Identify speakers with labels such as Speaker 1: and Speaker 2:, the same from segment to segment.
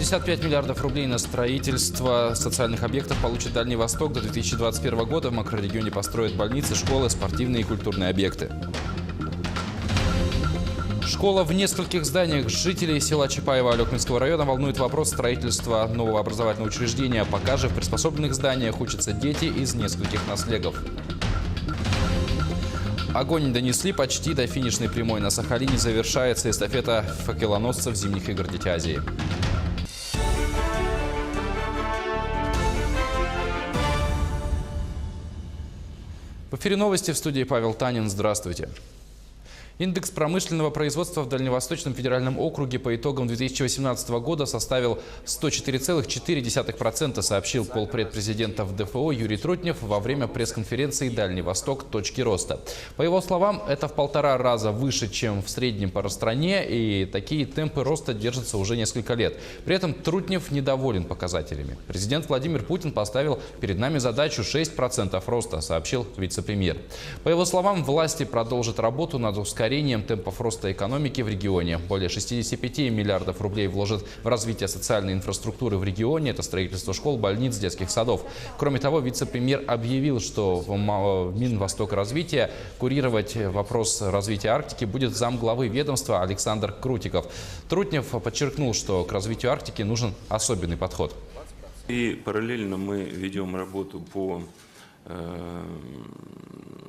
Speaker 1: 65 миллиардов рублей на строительство социальных объектов получит Дальний Восток. До 2021 года в макрорегионе построят больницы, школы, спортивные и культурные объекты. Школа в нескольких зданиях. Жителей села Чапаева Алекминского района волнует вопрос строительства нового образовательного учреждения. Пока же в приспособленных зданиях учатся дети из нескольких наслегов. Огонь донесли почти до финишной прямой. На Сахалине завершается эстафета факелоносцев зимних игр «Дети Азии». В эфире новости, в студии Павел Танин. Здравствуйте. Индекс промышленного производства в Дальневосточном федеральном округе по итогам 2018 года составил 104,4%, сообщил полпред президента в ДФО Юрий Трутнев во время пресс-конференции «Дальний Восток. Точки роста». По его словам, это в 1,5 раза выше, чем в среднем по стране, и такие темпы роста держатся уже несколько лет. При этом Трутнев недоволен показателями. Президент Владимир Путин поставил перед нами задачу 6% роста, сообщил вице-премьер. По его словам, власти продолжат работу над ускорением темпов роста экономики в регионе. Более 65 миллиардов рублей вложат в развитие социальной инфраструктуры в регионе. Это строительство школ, больниц, детских садов. Кроме того, вице-премьер объявил, что в Минвостокразвития курировать вопрос развития Арктики будет замглавы ведомства Александр Крутиков. Трутнев подчеркнул, что к развитию Арктики нужен особенный подход.
Speaker 2: И параллельно мы ведем работу по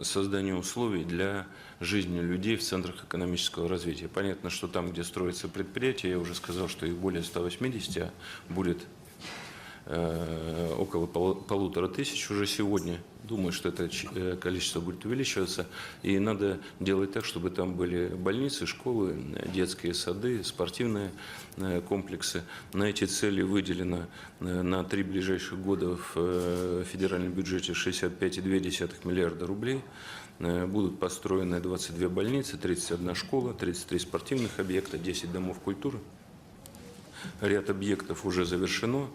Speaker 2: созданию условий для жизни людей в центрах экономического развития. Понятно, что там, где строятся предприятия, я уже сказал, что их более 180, а будет около 1500 уже сегодня. Думаю, что это количество будет увеличиваться. И надо делать так, чтобы там были больницы, школы, детские сады, спортивные комплексы. На эти цели выделено на 3 ближайших года в федеральном бюджете 65,2 миллиарда рублей. Будут построены 22 больницы, 31 школа, 33 спортивных объекта, 10 домов культуры. Ряд объектов уже завершено.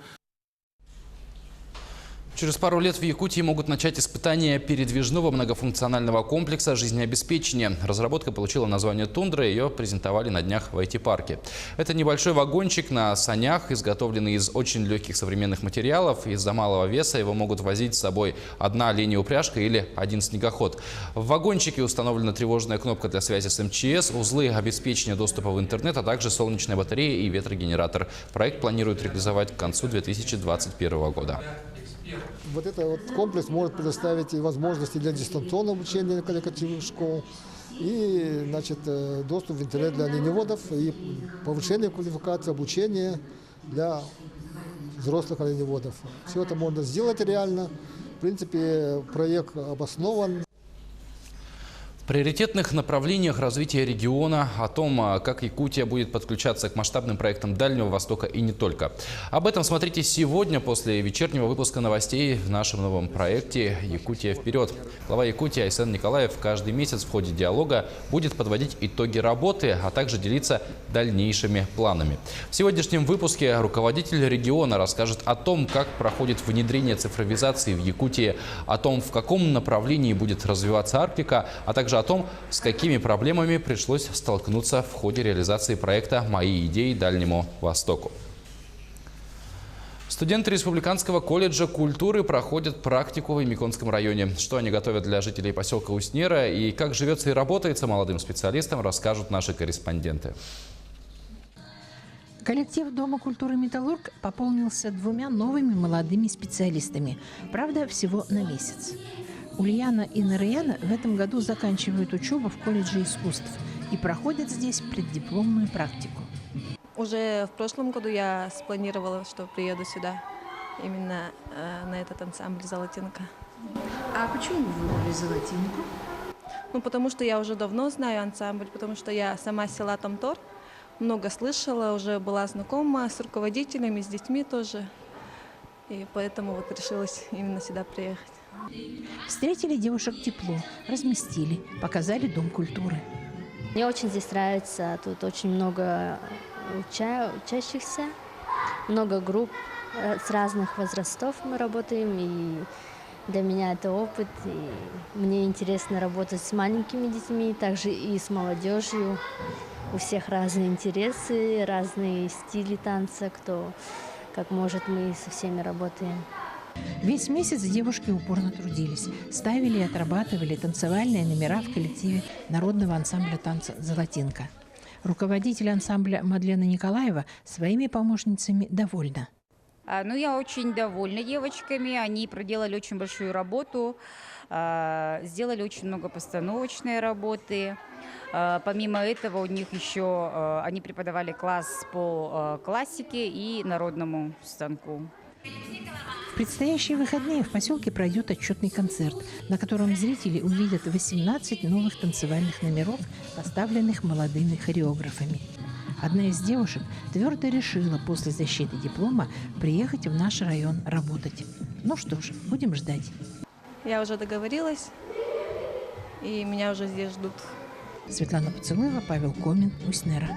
Speaker 1: Через пару лет в Якутии могут начать испытания передвижного многофункционального комплекса жизнеобеспечения. Разработка получила название «Тундра», ее презентовали на днях в IT-парке. Это небольшой вагончик на санях, изготовленный из очень легких современных материалов. Из-за малого веса его могут возить с собой одна оленья упряжка или один снегоход. В вагончике установлена тревожная кнопка для связи с МЧС, узлы обеспечения доступа в интернет, а также солнечная батарея и ветрогенератор. Проект планируют реализовать к концу 2021 года.
Speaker 3: Вот этот комплекс может предоставить и возможности для дистанционного обучения коллективных школ, и доступ в интернет для оленеводов, и повышение квалификации, обучения для взрослых оленеводов. Все это можно сделать реально. В принципе, проект обоснован.
Speaker 1: В приоритетных направлениях развития региона, о том, как Якутия будет подключаться к масштабным проектам Дальнего Востока и не только. Об этом смотрите сегодня после вечернего выпуска новостей в нашем новом проекте «Якутия вперед». Глава Якутии Айсен Николаев каждый месяц в ходе диалога будет подводить итоги работы, а также делиться дальнейшими планами. В сегодняшнем выпуске руководитель региона расскажет о том, как проходит внедрение цифровизации в Якутии, о том, в каком направлении будет развиваться Арктика, а также о том, с какими проблемами пришлось столкнуться в ходе реализации проекта «Мои идеи Дальнему Востоку». Студенты Республиканского колледжа культуры проходят практику в Емиконском районе. Что они готовят для жителей поселка Уснера и как живется и работается молодым специалистам, расскажут наши корреспонденты.
Speaker 4: Коллектив Дома культуры «Металлург» пополнился 2 новыми молодыми специалистами. Правда, всего на месяц. Ульяна и Нараяна в этом году заканчивают учебу в колледже искусств и проходят здесь преддипломную практику.
Speaker 5: Уже в прошлом году я спланировала, что приеду сюда, именно на этот ансамбль «Золотинка».
Speaker 6: А почему вы выбрали «Золотинку»?
Speaker 5: Потому что я уже давно знаю ансамбль, потому что я сама с села Тамтор, много слышала, уже была знакома с руководителями, с детьми тоже. И поэтому решилась именно сюда приехать.
Speaker 4: Встретили девушек тепло, разместили, показали Дом культуры.
Speaker 7: Мне очень здесь нравится, тут очень много учащихся, много групп с разных возрастов мы работаем, и для меня это опыт, и мне интересно работать с маленькими детьми, также и с молодежью. у всех разные интересы, разные стили танца, кто как может, мы со всеми работаем.
Speaker 4: Весь месяц девушки упорно трудились, ставили и отрабатывали танцевальные номера в коллективе народного ансамбля танца «Золотинка». Руководитель ансамбля Мадлена Николаева своими помощницами довольна.
Speaker 8: Ну, я очень довольна девочками. Они проделали очень большую работу, сделали очень много постановочной работы. Помимо этого, у них еще они преподавали класс по классике и народному станку.
Speaker 4: В предстоящие выходные в поселке пройдет отчетный концерт, на котором зрители увидят 18 новых танцевальных номеров, поставленных молодыми хореографами. Одна из девушек твердо решила после защиты диплома приехать в наш район работать. Ну что ж, будем ждать.
Speaker 5: Я уже договорилась, и меня уже здесь ждут.
Speaker 4: Светлана Поцелуева, Павел Комин, Уснера.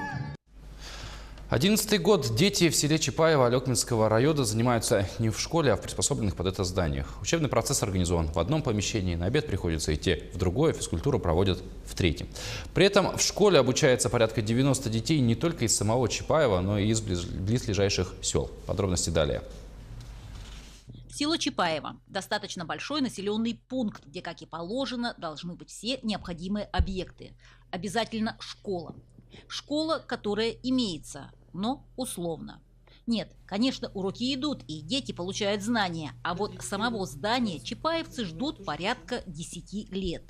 Speaker 1: 11-й год дети в селе Чапаево Алекминского района занимаются не в школе, а в приспособленных под это зданиях. Учебный процесс организован в одном помещении, на обед приходится идти в другое, физкультуру проводят в третьем. При этом в школе обучается порядка 90 детей не только из самого Чапаева, но и из близлежащих сел. Подробности далее.
Speaker 9: Село Чапаево – достаточно большой населенный пункт, где, как и положено, должны быть все необходимые объекты. Обязательно школа. Школа, которая имеется, но условно. Нет, конечно, уроки идут, и дети получают знания, а вот самого здания чапаевцы ждут порядка 10 лет.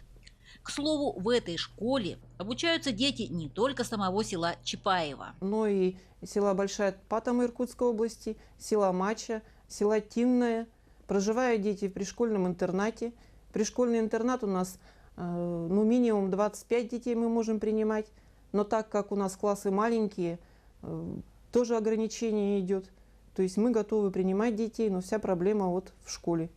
Speaker 9: К слову, в этой школе обучаются дети не только самого села Чапаево,
Speaker 10: но и села Большая Патома Иркутской области, села Мача, села Тинное. Проживают дети в пришкольном интернате. Пришкольный интернат у нас минимум 25 детей мы можем принимать. Но так как у нас классы маленькие, тоже ограничение идет. То есть мы готовы принимать детей, но вся проблема вот в школе.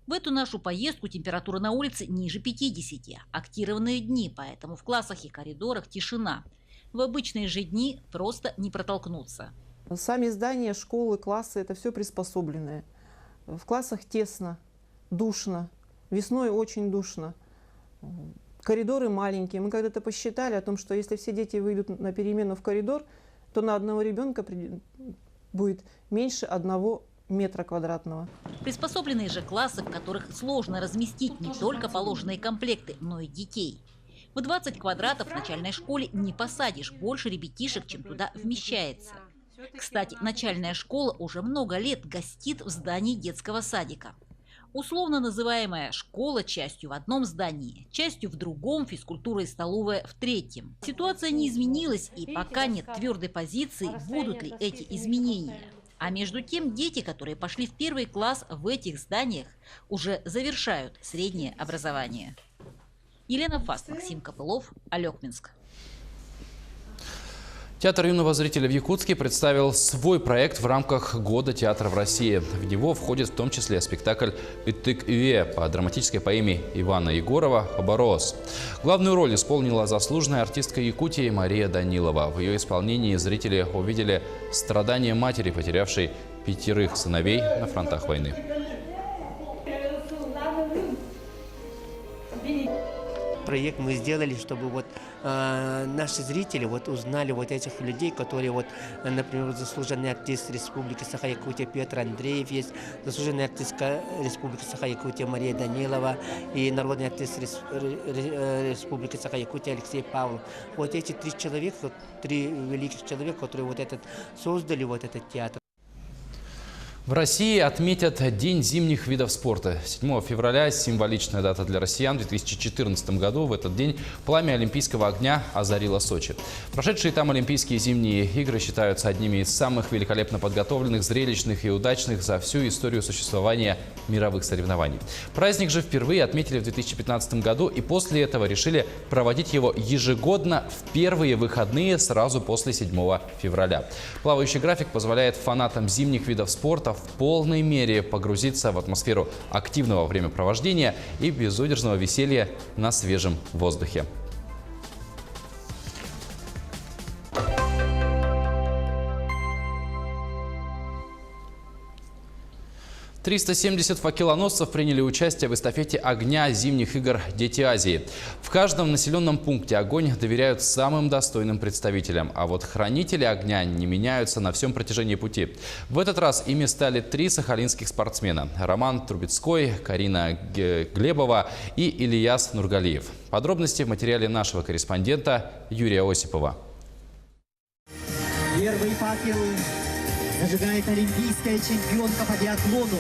Speaker 9: В эту нашу поездку температура на улице ниже 50. Актированные дни, поэтому в классах и коридорах тишина. В обычные же дни просто не протолкнуться.
Speaker 10: Сами здания, школы, классы – это все приспособленное. В классах тесно, душно. Весной очень душно. Коридоры маленькие. Мы когда-то посчитали о том, что если все дети выйдут на перемену в коридор, то на одного ребенка будет меньше 1 метра квадратного.
Speaker 9: Приспособленные же классы, в которых сложно разместить не только положенные комплекты, но и детей. В 20 квадратов в начальной школе не посадишь больше ребятишек, чем туда вмещается. Кстати, начальная школа уже много лет гостит в здании детского садика. Условно называемая школа частью в одном здании, частью в другом, физкультура и столовая в третьем. Ситуация не изменилась, и пока нет твердой позиции, будут ли эти изменения. А между тем дети, которые пошли в 1 класс в этих зданиях, уже завершают среднее образование. Елена Фаст, Максим Копылов, Алекминск.
Speaker 1: Театр юного зрителя в Якутске представил свой проект в рамках Года театра в России. В него входит в том числе спектакль «Итык-Иве» по драматической поэме Ивана Егорова «Оборос». Главную роль исполнила заслуженная артистка Якутии Мария Данилова. В ее исполнении зрители увидели страдания матери, потерявшей 5 сыновей на фронтах войны.
Speaker 11: Проект мы сделали, чтобы вот наши зрители вот узнали вот этих людей, которые вот, например, заслуженный артист Республики Саха-Якутия Петр Андреев есть, заслуженная артистка Республики Саха-Якутия Мария Данилова и народный артист Республики Саха-Якутия Алексей Павлов. Вот эти 3 человека, вот 3 великих человека, которые вот создали вот этот театр.
Speaker 1: В России отметят День зимних видов спорта. 7 февраля – символичная дата для россиян. В 2014 году в этот день пламя Олимпийского огня озарило Сочи. Прошедшие там Олимпийские зимние игры считаются одними из самых великолепно подготовленных, зрелищных и удачных за всю историю существования мировых соревнований. Праздник же впервые отметили в 2015 году и после этого решили проводить его ежегодно в первые выходные сразу после 7 февраля. Плавающий график позволяет фанатам зимних видов спорта в полной мере погрузиться в атмосферу активного времяпровождения и безудержного веселья на свежем воздухе. 370 факелоносцев приняли участие в эстафете огня зимних игр «Дети Азии». В каждом населенном пункте огонь доверяют самым достойным представителям, а вот хранители огня не меняются на всем протяжении пути. В этот раз ими стали 3 сахалинских спортсмена – Роман Трубецкой, Карина Глебова и Ильяс Нургалиев. Подробности в материале нашего корреспондента Юрия Осипова.
Speaker 12: Первый факел зажигает олимпийская чемпионка по биатлону,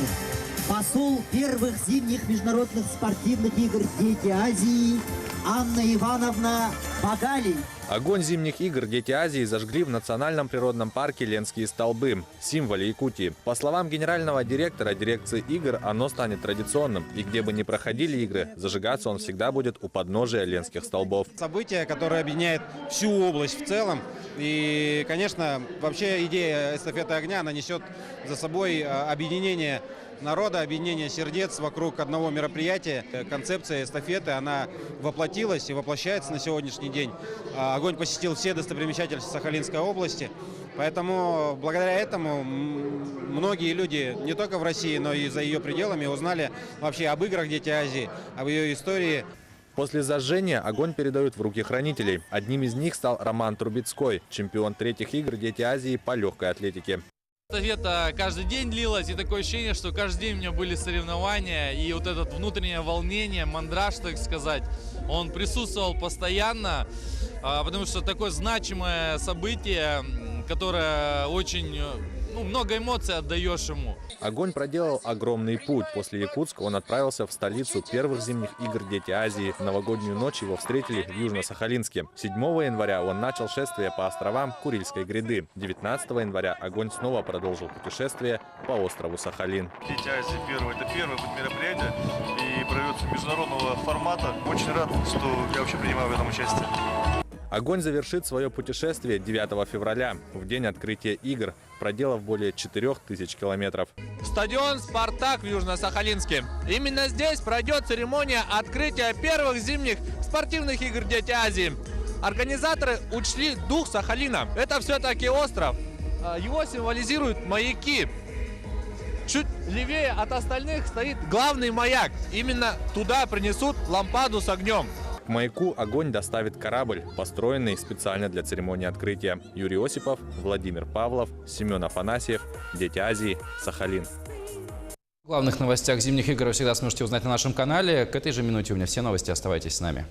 Speaker 12: посол первых зимних международных спортивных игр «Дети Азии» Анна Ивановна Багали.
Speaker 13: Огонь зимних игр «Дети Азии» зажгли в национальном природном парке Ленские столбы, символе Якутии. По словам генерального директора дирекции игр, оно станет традиционным. И где бы ни проходили игры, зажигаться он всегда будет у подножия Ленских столбов.
Speaker 14: Событие, которое объединяет всю область в целом. И, конечно, вообще идея эстафеты огня, она несет за собой объединение народа, объединение сердец вокруг одного мероприятия. Концепция эстафеты, она воплотилась и воплощается на сегодняшний день. Огонь посетил все достопримечательности Сахалинской области. Поэтому благодаря этому многие люди не только в России, но и за ее пределами узнали вообще об играх «Дети Азии», об ее истории.
Speaker 13: После зажжения огонь передают в руки хранителей. Одним из них стал Роман Трубецкой, чемпион 3-х игр «Дети Азии» по легкой атлетике.
Speaker 15: Эстафета каждый день длилась, и такое ощущение, что каждый день у меня были соревнования, и вот это внутреннее волнение, мандраж, так сказать, он присутствовал постоянно, потому что такое значимое событие, которое очень много эмоций отдаешь ему.
Speaker 13: Огонь проделал огромный путь. После Якутска он отправился в столицу первых зимних игр «Дети Азии». В новогоднюю ночь его встретили в Южно-Сахалинске. 7 января он начал шествие по островам Курильской гряды. 19 января огонь снова продолжил путешествие по острову Сахалин.
Speaker 16: «Дети Азии» это первое мероприятие и проводится международного формата. Очень рад, что я вообще принимаю в этом участие.
Speaker 13: Огонь завершит свое путешествие 9 февраля, в день открытия игр, проделав более 4000 километров.
Speaker 17: Стадион «Спартак» в Южно-Сахалинске. Именно здесь пройдет церемония открытия первых зимних спортивных игр «Дети Азии». Организаторы учли дух Сахалина. Это все-таки остров. Его символизируют маяки. Чуть левее от остальных стоит главный маяк. Именно туда принесут лампаду с огнем.
Speaker 13: К маяку огонь доставит корабль, построенный специально для церемонии открытия. Юрий Осипов, Владимир Павлов, Семен Афанасьев, «Дети Азии», Сахалин.
Speaker 1: О главных новостях зимних игр вы всегда сможете узнать на нашем канале. К этой же минуте у меня все новости. Оставайтесь с нами.